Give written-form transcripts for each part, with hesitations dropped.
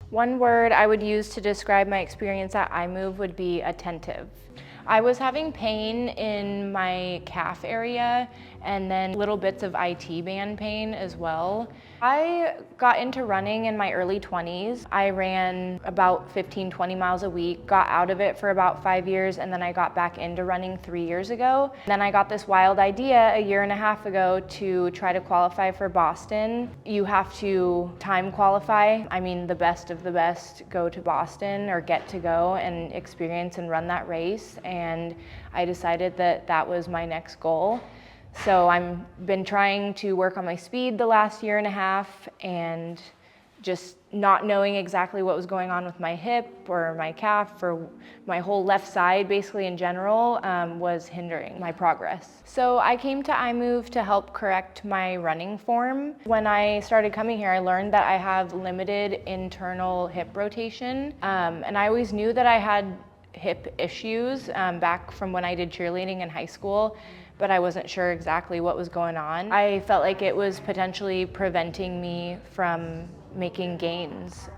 One word I would use to describe my experience at iMove would be attentive. I was having pain in my calf area and then little bits of IT band pain as well. I got into running in my early 20s. I ran about 15-20 miles a week, got out of it for about 5 years, and then I got back into running 3 years ago. Then I got this wild idea a year and a half ago to try to qualify for Boston. You have to time qualify. I mean, the best of the best go to Boston or get to go and experience and run that race. And I decided that that was my next goal. So I've been trying to work on my speed the last year and a half, and just not knowing exactly what was going on with my hip or my calf or my whole left side basically in general was hindering my progress. So I came to iMove to help correct my running form. When I started coming here, I learned that I have limited internal hip rotation, and I always knew that I had hip issues back from when I did cheerleading in high school, but I wasn't sure exactly what was going on. I felt like it was potentially preventing me from making gains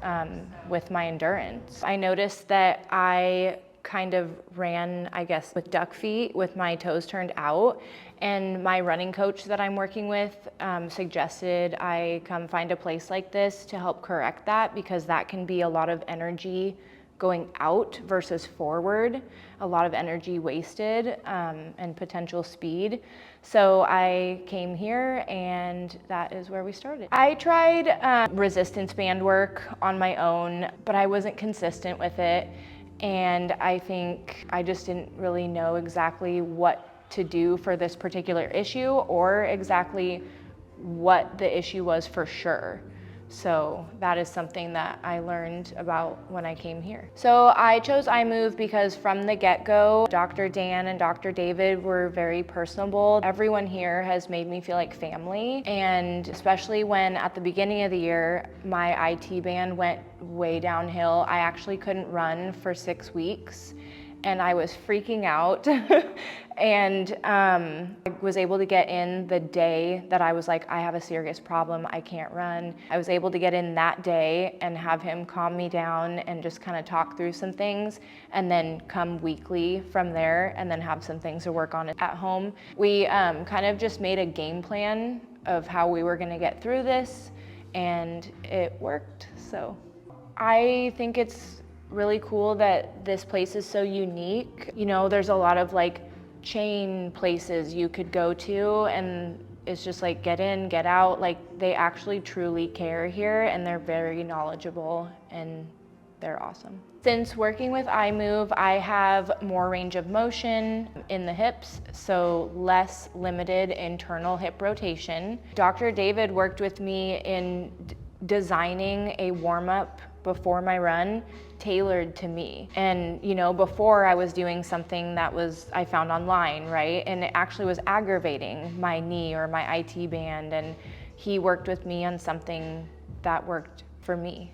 with my endurance. I noticed that I kind of ran, I guess, with duck feet with my toes turned out, and my running coach that I'm working with suggested I come find a place like this to help correct that, because that can be a lot of energy going out versus forward, a lot of energy wasted and potential speed. So I came here, and that is where we started. I tried resistance band work on my own, but I wasn't consistent with it. And I think I just didn't really know exactly what to do for this particular issue, or exactly what the issue was for sure. So that is something that I learned about when I came here. So I chose iMove because from the get-go, Dr. Dan and Dr. David were very personable. Everyone here has made me feel like family, and especially when at the beginning of the year, my IT band went way downhill. I actually couldn't run for 6 weeks, and I was freaking out. And I was able to get in the day that I was like, I have a serious problem, I can't run. I was able to get in that day and have him calm me down and just kind of talk through some things, and then come weekly from there, and then have some things to work on at home. We kind of just made a game plan of how we were gonna get through this, and it worked. So I think it's really cool that this place is so unique. You know, there's a lot of like chain places you could go to, and it's just like get in, get out. Like, they actually truly care here, and they're very knowledgeable, and they're awesome. Since working with iMove, I have more range of motion in the hips, so less limited internal hip rotation. Dr. David worked with me in designing a warm-up before my run tailored to me. And you know, before I was doing something that I found online, right? And it actually was aggravating my knee or my IT band, and he worked with me on something that worked for me.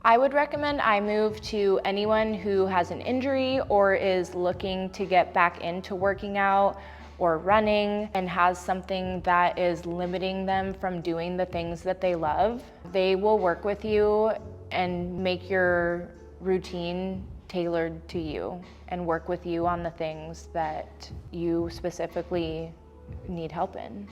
I would recommend iMove to anyone who has an injury or is looking to get back into working out or running and has something that is limiting them from doing the things that they love. They will work with you and make your routine tailored to you and work with you on the things that you specifically need help in.